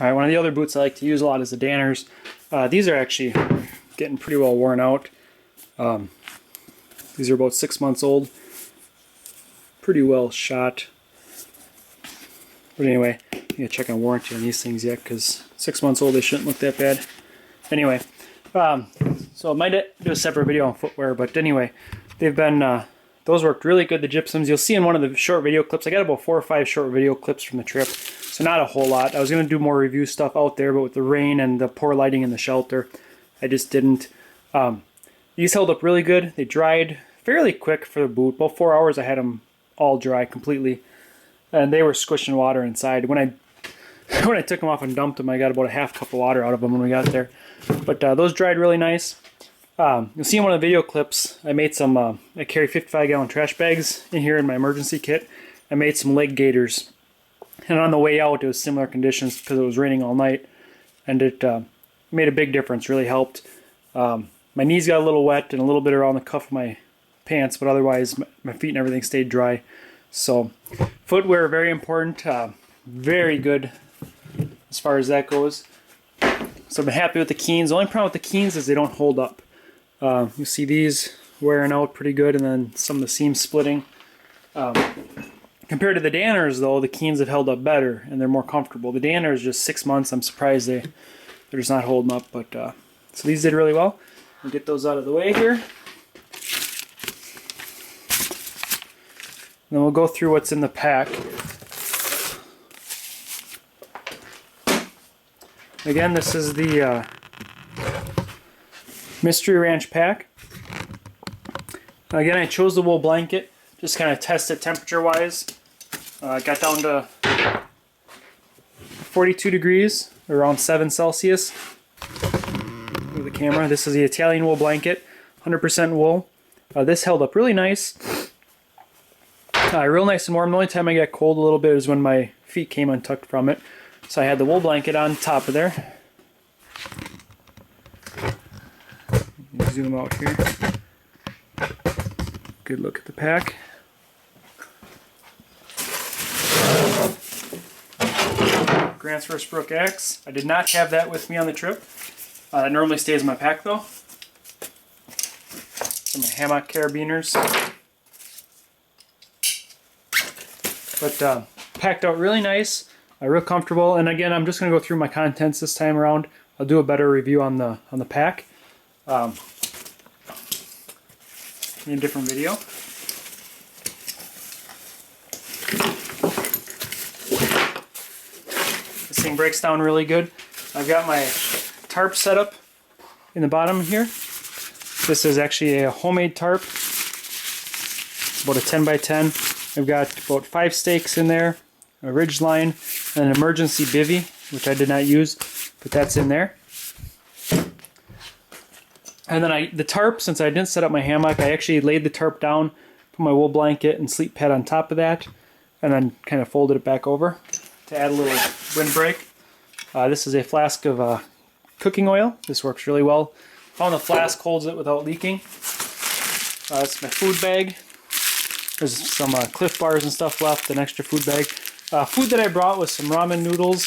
Alright, one of the other boots I like to use a lot is the Danners. These are actually getting pretty well worn out. These are about 6 months old. Pretty well shot. But anyway, I'm going to check on warranty on these things yet, because 6 months old, they shouldn't look that bad. Anyway, so I might do a separate video on footwear, but anyway, they've been, those worked really good, the gypsums. You'll see in one of the short video clips, I got about 4 or 5 short video clips from the trip, so not a whole lot. I was going to do more review stuff out there, but with the rain and the poor lighting in the shelter, I just didn't. These held up really good. They dried fairly quick for the boot. About 4 hours I had them all dry completely, and they were squishing water inside. When I took them off and dumped them, I got about a half cup of water out of them when we got there. But those dried really nice. You'll see in one of the video clips, I made some, I carry 55-gallon trash bags in here in my emergency kit. I made some leg gaiters. And on the way out, it was similar conditions because it was raining all night. And it made a big difference, really helped. My knees got a little wet and a little bit around the cuff of my pants, but otherwise my feet and everything stayed dry. So footwear, very important, very good as far as that goes. So I've been happy with the Keens. The only problem with the Keens is they don't hold up. You see these wearing out pretty good, and then some of the seams splitting. Compared to the Danners, though, the Keens have held up better, and they're more comfortable. The Danners, just 6 months, I'm surprised they're just not holding up. But so these did really well. We'll get those out of the way here. Then we'll go through what's in the pack. Again, this is the Mystery Ranch pack. Again, I chose the wool blanket, just kind of test it temperature-wise. Got down to 42 degrees, around 7 Celsius. With the camera, this is the Italian wool blanket, 100% wool. This held up really nice. Real nice and warm. The only time I got cold a little bit is when my feet came untucked from it. So I had the wool blanket on top of there. Zoom out here. Good look at the pack. Grant's First Brook X. I did not have that with me on the trip. That normally stays in my pack though. Some hammock carabiners. But packed out really nice. Real comfortable, and again, I'm just going to go through my contents this time around. I'll do a better review on the pack in a different video. This thing breaks down really good. I've got my tarp set up in the bottom here. This is actually a homemade tarp. It's about a 10 by 10. I've got about 5 stakes in there, a ridge line, and an emergency bivvy, which I did not use, but that's in there. And then the tarp, since I didn't set up my hammock, I actually laid the tarp down, put my wool blanket and sleep pad on top of that, and then kind of folded it back over to add a little windbreak. This is a flask of cooking oil. This works really well. Found the flask holds it without leaking. That's my food bag. There's some Cliff Bars and stuff left, an extra food bag. Food that I brought was some ramen noodles.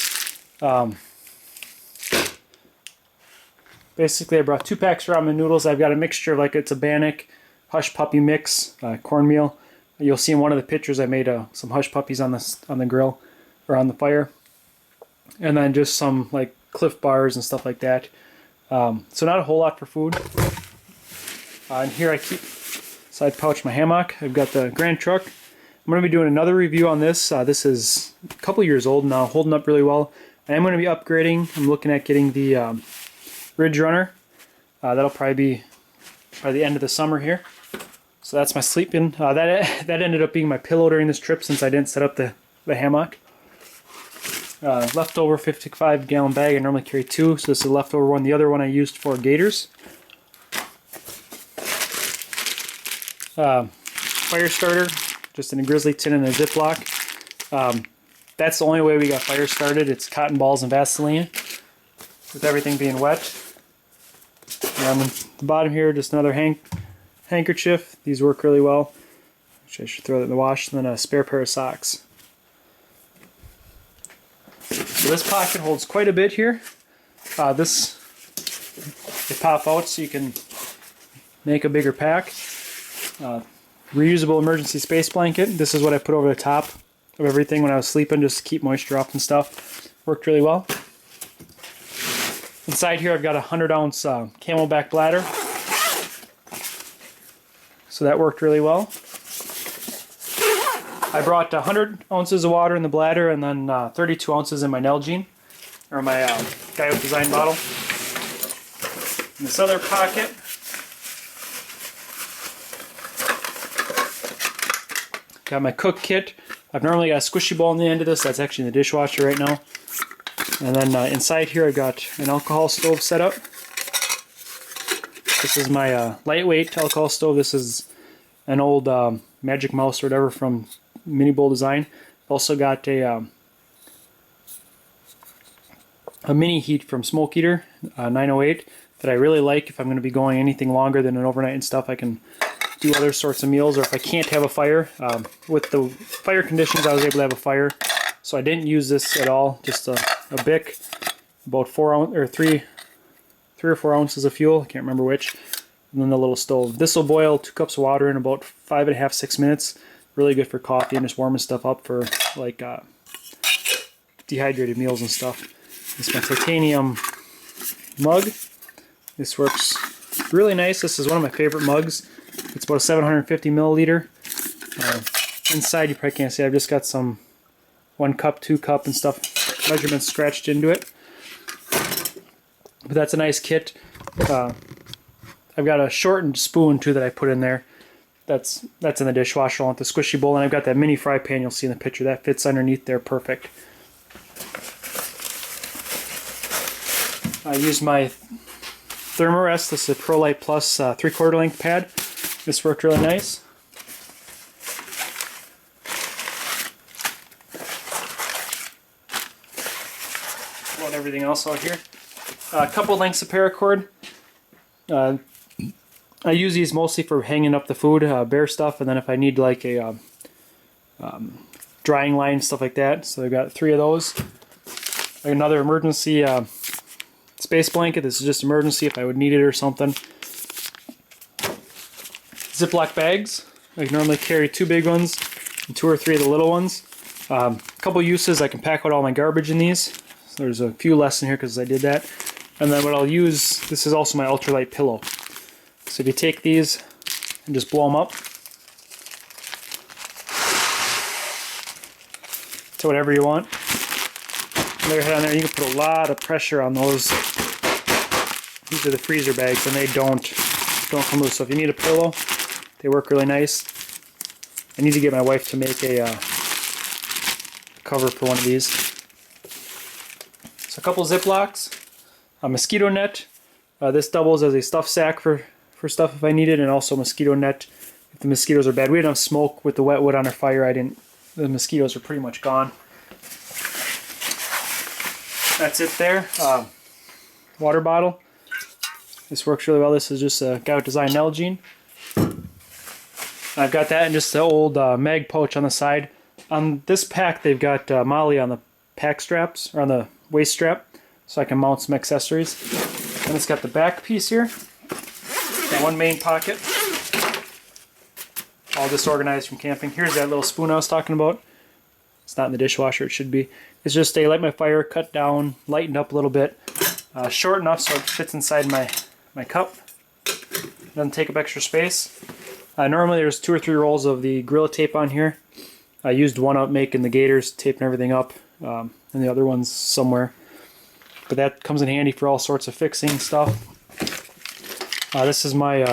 Basically, I brought 2 packs of ramen noodles. I've got a mixture of, like, it's a Bannock Hush Puppy mix, cornmeal. You'll see in one of the pictures I made some Hush Puppies on the grill or on the fire, and then just some like Cliff Bars and stuff like that. So not a whole lot for food. And here I keep side pouch my hammock. I've got the Grand Truck. I'm going to be doing another review on this. This is a couple years old now, holding up really well. I am going to be upgrading. I'm looking at getting the Ridge Runner. That'll probably be by the end of the summer here. So that's my sleeping. That ended up being my pillow during this trip since I didn't set up the hammock. Leftover 55-gallon bag. I normally carry 2, so this is a leftover one. The other one I used for gaiters. Fire starter, just in a Grizzly tin and a Ziploc. That's the only way we got fire started. It's cotton balls and Vaseline, with everything being wet. And on the bottom here, just another handkerchief. These work really well. Actually, I should throw that in the wash. And then a spare pair of socks. So this pocket holds quite a bit here. They pop out so you can make a bigger pack. Reusable emergency space blanket. This is what I put over the top of everything when I was sleeping, just to keep moisture off and stuff. Worked really well. Inside here I've got a 100-ounce Camelback bladder. So that worked really well. I brought 100 ounces of water in the bladder and then 32 ounces in my Nalgene, or my Guy with Design bottle. In this other pocket, got my cook kit. I've normally got a squishy ball in the end of this. That's actually in the dishwasher right now. And then inside here I've got an alcohol stove set up. This is my lightweight alcohol stove. This is an old Magic Mouse or whatever from Mini Bowl Design. Also got a mini heat from Smoke Eater 908 that I really like. If I'm going to be going anything longer than an overnight and stuff, I can do other sorts of meals. Or if I can't have a fire, with the fire conditions I was able to have a fire, so I didn't use this at all. Just a Bic, about 3 or 4 ounces of fuel, I can't remember which, and then the little stove. This will boil 2 cups of water in about 5.5–6 minutes. Really good for coffee and just warming stuff up for like dehydrated meals and stuff. This is my titanium mug. This works really nice. This is one of my favorite mugs. It's about a 750 milliliter. Inside, you probably can't see, I've just got some 1 cup, 2 cup and stuff measurements scratched into it. But that's a nice kit. I've got a shortened spoon too that I put in there. That's in the dishwasher along with the squishy bowl, and I've got that mini fry pan you'll see in the picture. That fits underneath there perfect. I used my Thermarest. This is a ProLite Plus 3/4 length pad. This worked really nice. Load everything else out here. A couple lengths of paracord. I use these mostly for hanging up the food, bare stuff, and then if I need like a drying line, stuff like that. So I've got 3 of those. Another emergency space blanket. This is just emergency if I would need it or something. Ziploc bags. I normally carry 2 big ones and 2 or 3 of the little ones. A couple uses, I can pack out all my garbage in these. So there's a few less in here because I did that. And then what I'll use, this is also my ultralight pillow. So if you take these and just blow them up to whatever you want, lay your head on there, you can put a lot of pressure on those. These are the freezer bags and they don't come loose. So if you need a pillow, they work really nice. I need to get my wife to make a cover for one of these. So a couple Ziplocs, a mosquito net. This doubles as a stuff sack for stuff if I need it, and also mosquito net if the mosquitoes are bad. We had enough smoke with the wet wood on our fire. The mosquitoes are pretty much gone. That's it there. Water bottle. This works really well. This is just a Guy with Design Nalgene. I've got that in just the old mag pouch on the side. On this pack, they've got Molly on the pack straps, or on the waist strap, so I can mount some accessories. And it's got the back piece here. Got one main pocket. All disorganized from camping. Here's that little spoon I was talking about. It's not in the dishwasher, it should be. It's just a light my fire, cut down, lightened up a little bit. Short enough so it fits inside my cup. Doesn't take up extra space. Normally there's 2 or 3 rolls of the Gorilla Tape on here. I used one up making the gaiters, taping everything up, and the other one's somewhere. But that comes in handy for all sorts of fixing stuff. This is my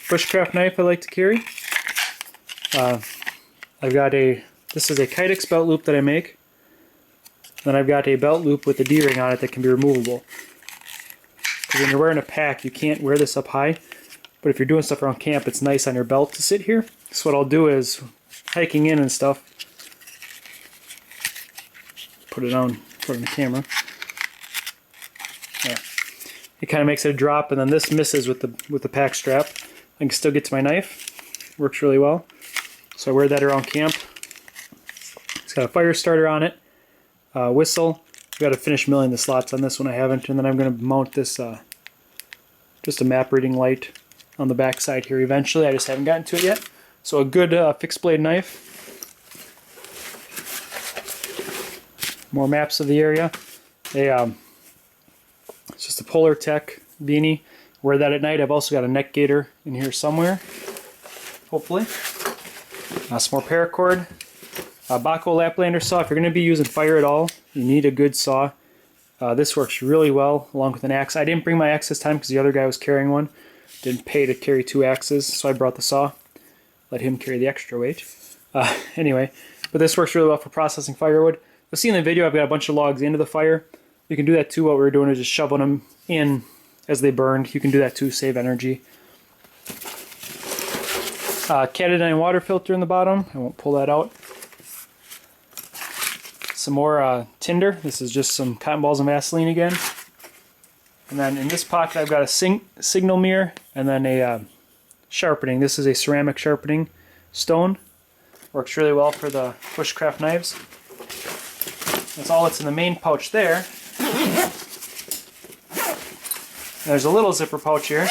bushcraft knife I like to carry. I've got this is a Kydex belt loop that I make. Then I've got a belt loop with a D-ring on it that can be removable. Because when you're wearing a pack, you can't wear this up high. But if you're doing stuff around camp, it's nice on your belt to sit here. So what I'll do is, hiking in and stuff, put it on in the camera. Yeah. It kind of makes it a drop, and then this misses with the pack strap. I can still get to my knife. Works really well. So I wear that around camp. It's got a fire starter on it, whistle, I've got to finish milling the slots on this one. I haven't, and then I'm going to mount this just a map reading light on the back side here eventually. I just haven't gotten to it yet. So a good fixed blade knife. More maps of the area. It's just a Polar Tech beanie. Wear that at night. I've also got a neck gaiter in here somewhere, hopefully. Some more paracord. Baco Laplander saw. If you're going to be using fire at all, you need a good saw. This works really well along with an axe. I didn't bring my axe this time because the other guy was carrying one. Didn't pay to carry 2 axes, so I brought the saw. Let him carry the extra weight. Anyway, but this works really well for processing firewood. You'll see in the video I've got a bunch of logs into the fire. You can do that too. What we were doing is just shoveling them in as they burned. You can do that too, save energy. Cat-O-Nine water filter in the bottom. I won't pull that out. Some more tinder. This is just some cotton balls of Vaseline again. And then in this pocket I've got a signal mirror and then a sharpening. This is a ceramic sharpening stone. Works really well for the bushcraft knives. That's all that's in the main pouch there. There's a little zipper pouch here.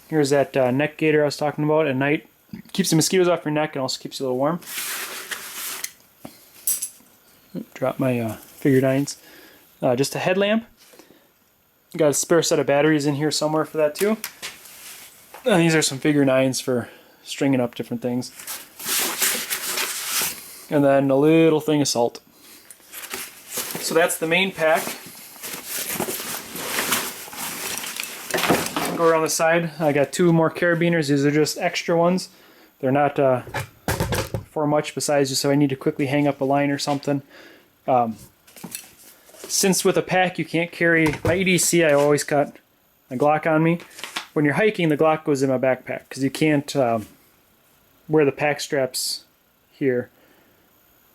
Here's that neck gaiter I was talking about at night. Keeps the mosquitoes off your neck and also keeps you a little warm. Drop my figure nines. Just a headlamp. Got a spare set of batteries in here somewhere for that too. And these are some figure nines for stringing up different things. And then a little thing of salt. So that's the main pack. Go around the side. I got 2 more carabiners. These are just extra ones. They're not for much besides just so I need to quickly hang up a line or something. Since with a pack you can't carry my EDC, I always got a Glock on me. When you're hiking, the Glock goes in my backpack because you can't wear the pack straps here.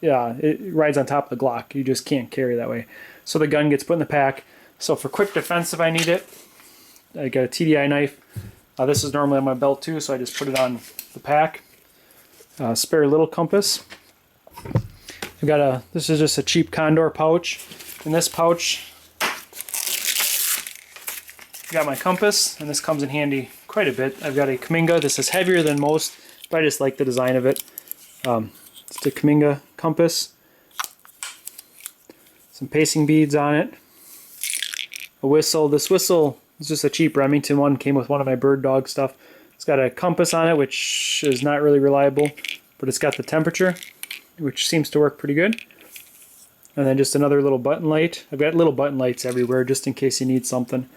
Yeah, it rides on top of the Glock. You just can't carry that way. So the gun gets put in the pack. So for quick defense if I need it, I got a TDI knife. This is normally on my belt too, so I just put it on the pack. Spare little compass. I've got this is just a cheap Condor pouch. In this pouch, I've got my compass, and this comes in handy quite a bit. I've got a Kaminga. This is heavier than most, but I just like the design of it. It's a Kaminga compass. Some pacing beads on it. A whistle. This whistle is just a cheap Remington one. Came with one of my bird dog stuff. It's got a compass on it, which is not really reliable, but it's got the temperature, which seems to work pretty good. And then just another little button light. I've got little button lights everywhere just in case you need something.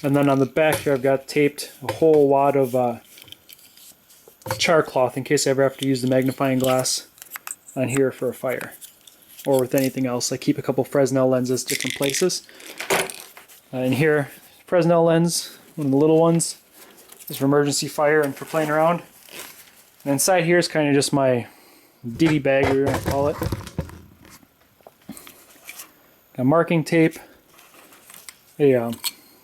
And then on the back here I've got taped a whole wad of char cloth in case I ever have to use the magnifying glass on here for a fire. Or with anything else. I keep a couple Fresnel lenses different places. In here, Fresnel lens, one of the little ones. This is for emergency fire and for playing around. And inside here is kind of just my ditty bag, or you want to call it. Got marking tape, a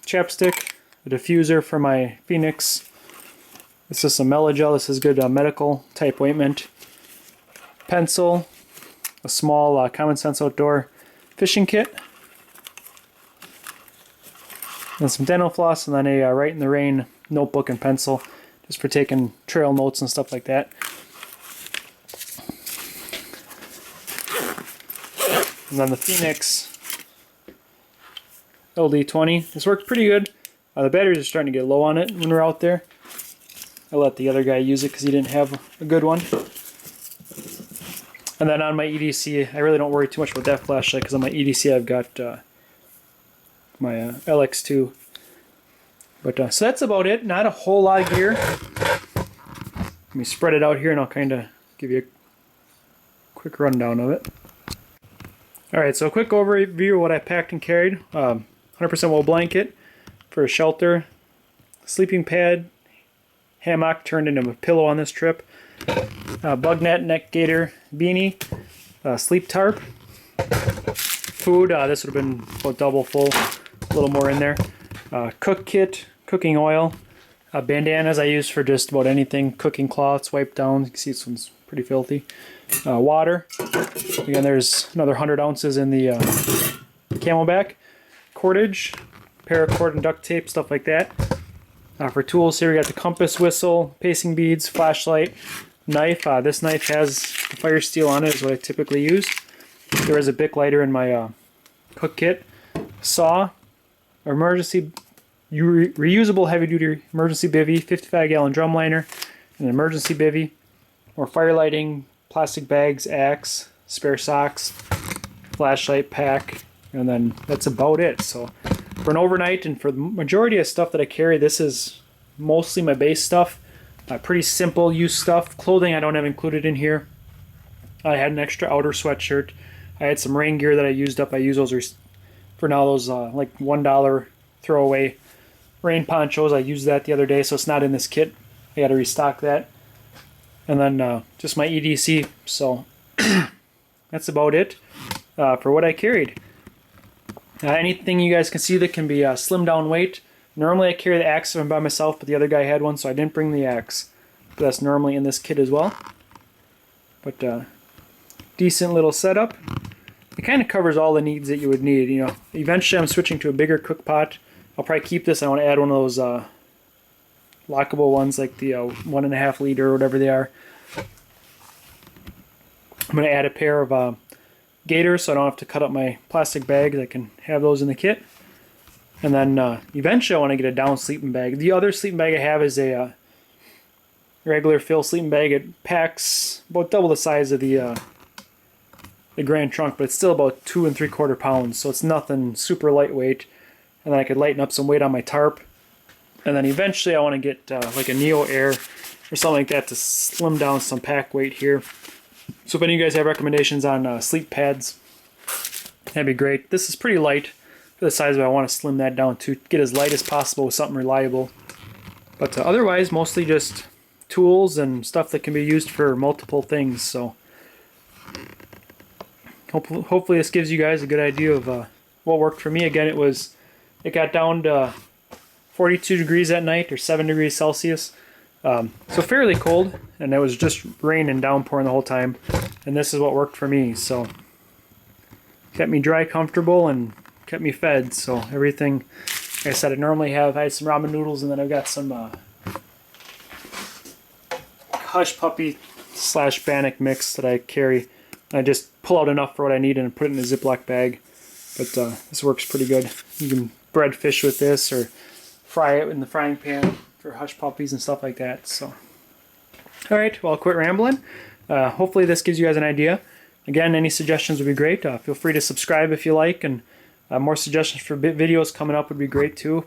chapstick, a diffuser for my Phoenix. This is some Melagel. This is good medical type ointment. Pencil, a small Common Sense Outdoor fishing kit, and some dental floss, and then a Write in the Rain notebook and pencil, just for taking trail notes and stuff like that. And then the Phoenix LD20. This worked pretty good. The batteries are starting to get low on it when we're out there. I let the other guy use it because he didn't have a good one. And then on my EDC, I really don't worry too much about that flashlight because on my EDC I've got my LX2. But so that's about it. Not a whole lot of gear. Let me spread it out here and I'll kind of give you a quick rundown of it. Alright, so a quick overview of what I packed and carried. 100% wool blanket for a shelter. Sleeping pad. Hammock turned into a pillow on this trip. Bug net, neck gaiter, beanie. Sleep tarp. Food, this would have been about double full. A little more in there. Cook kit, cooking oil. Bandanas I use for just about anything. Cooking cloths, wipe downs. You can see this one's pretty filthy. Water. Again, there's another 100 ounces in the Camelback. Cordage, paracord and duct tape, stuff like that. For tools here, we got the compass, whistle, pacing beads, flashlight, knife. This knife has the fire steel on it, is what I typically use. There is a Bic lighter in my cook kit. Saw, emergency reusable heavy-duty emergency bivvy, 55-gallon drum liner, an emergency bivvy, or fire lighting, plastic bags, axe, spare socks, flashlight, pack, and then that's about it. So for an overnight and for the majority of stuff that I carry, this is mostly my base stuff. Pretty simple use stuff. Clothing I don't have included in here. I had an extra outer sweatshirt. I had some rain gear that I used up. I use those for now, those like $1 throwaway rain ponchos. I used that the other day, so it's not in this kit. I got to restock that. And then just my EDC. So that's about it for what I carried. Anything you guys can see that can be slimmed down weight. Normally I carry the axe if I'm by myself, but the other guy had one, so I didn't bring the axe. But that's normally in this kit as well. But decent little setup. It kind of covers all the needs that you would need. You know, eventually I'm switching to a bigger cook pot. I'll probably keep this. I want to add one of those lockable ones, like the 1.5 liter or whatever they are. I'm going to add a pair of gaiters so I don't have to cut up my plastic bags. I can have those in the kit. And then eventually I want to get a down sleeping bag. The other sleeping bag I have is a regular fill sleeping bag. It packs about double the size of the Grand Trunk, but it's still about 2 3/4 pounds, so it's nothing super lightweight. And then I could lighten up some weight on my tarp. And then eventually I want to get like a Neo Air or something like that to slim down some pack weight here. So if any of you guys have recommendations on sleep pads, that'd be great. This is pretty light for the size, but I want to slim that down to get as light as possible with something reliable. But otherwise, mostly just tools and stuff that can be used for multiple things. So hopefully this gives you guys a good idea of what worked for me. Again, it got down to 42 degrees at night, or 7 degrees Celsius. So fairly cold, and it was just rain and downpouring the whole time. And this is what worked for me. So kept me dry, comfortable, and kept me fed. So everything, like I said, I had some ramen noodles, and then I've got some Hush Puppy / Bannock mix that I carry. I just pull out enough for what I need and put it in a Ziploc bag. But this works pretty good. You can bread fish with this or fry it in the frying pan for hush puppies and stuff like that. So, all right, well, I'll quit rambling. Hopefully this gives you guys an idea. Again, any suggestions would be great. Feel free to subscribe if you like, and more suggestions for videos coming up would be great too.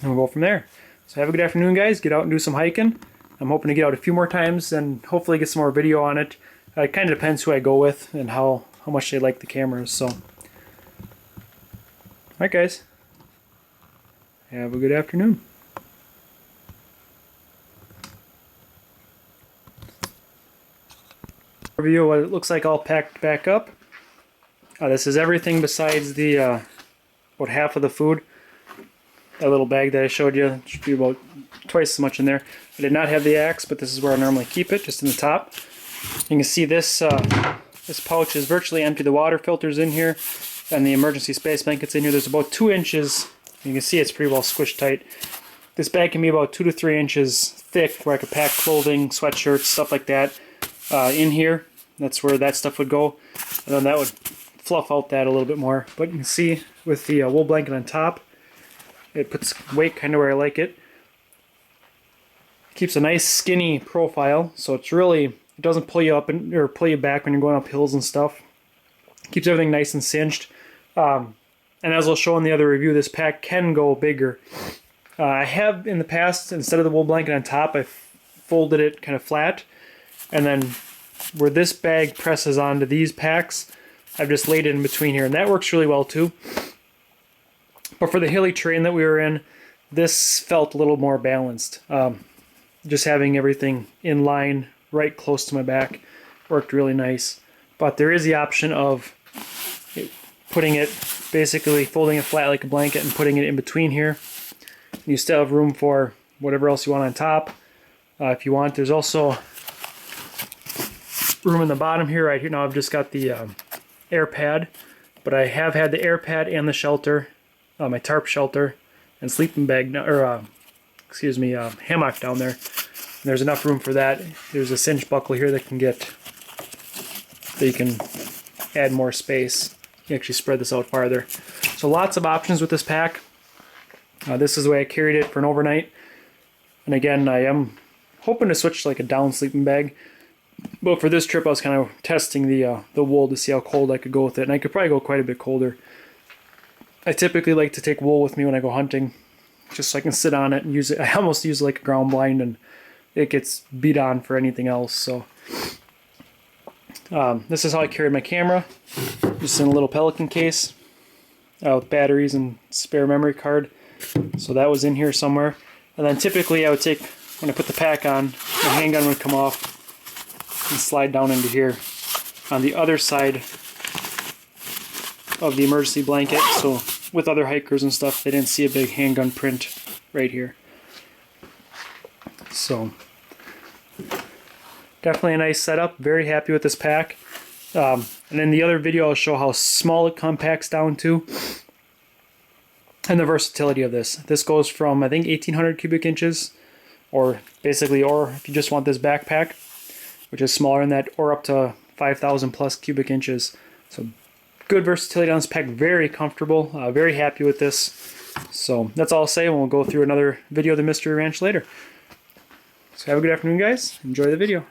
And we'll go from there. So have a good afternoon, guys. Get out and do some hiking. I'm hoping to get out a few more times and hopefully get some more video on it. It kind of depends who I go with and how much they like the cameras. So, all right, guys. Have a good afternoon. Review what it looks like all packed back up. This is everything besides the about half of the food. That little bag that I showed you should be about twice as much in there. I did not have the axe, but this is where I normally keep it, just in the top. You can see this this pouch is virtually empty. The water filter's in here, and the emergency space blanket's in here. There's about 2 inches. You can see it's pretty well squished tight. This bag can be about 2 to 3 inches thick, where I could pack clothing, sweatshirts, stuff like that in here. That's where that stuff would go, and then that would fluff out that a little bit more. But you can see with the wool blanket on top, it puts weight kind of where I like it. Keeps a nice skinny profile, so it's really, it doesn't pull you up or pull you back when you're going up hills and stuff. Keeps everything nice and cinched. And as I'll show in the other review, this pack can go bigger. I have in the past, instead of the wool blanket on top, I folded it kind of flat, and then where this bag presses onto these packs, I've just laid it in between here, and that works really well too. But for the hilly terrain that we were in, this felt a little more balanced. Just having everything in line right close to my back worked really nice. But there is the option of putting it, basically folding it flat like a blanket and putting it in between here. You still have room for whatever else you want on top. If you want, there's also room in the bottom here. Right here now I've just got the air pad, but I have had the air pad and the shelter, my tarp shelter and sleeping bag, or excuse me, hammock down there. And there's enough room for that. There's a cinch buckle here that you can add more space. You can actually spread this out farther. So lots of options with this pack. This is the way I carried it for an overnight. And again, I am hoping to switch to like a down sleeping bag. But for this trip, I was kind of testing the wool to see how cold I could go with it. And I could probably go quite a bit colder. I typically like to take wool with me when I go hunting, just so I can sit on it and use it. I almost use it like a ground blind, and it gets beat on for anything else. So this is how I carried my camera, just in a little Pelican case with batteries and spare memory card. So that was in here somewhere. And then typically I would take, when I put the pack on, the handgun would come off and slide down into here on the other side of the emergency blanket. So with other hikers and stuff, they didn't see a big handgun print right here. So definitely a nice setup. Very happy with this pack. And in the other video, I'll show how small it compacts down to and the versatility of this. This goes from, I think, 1,800 cubic inches, or basically, or if you just want this backpack, which is smaller than that, or up to 5,000 plus cubic inches. So good versatility on this pack. Very comfortable. Very happy with this. So that's all I'll say, and we'll go through another video of the Mystery Ranch later. So have a good afternoon, guys. Enjoy the video.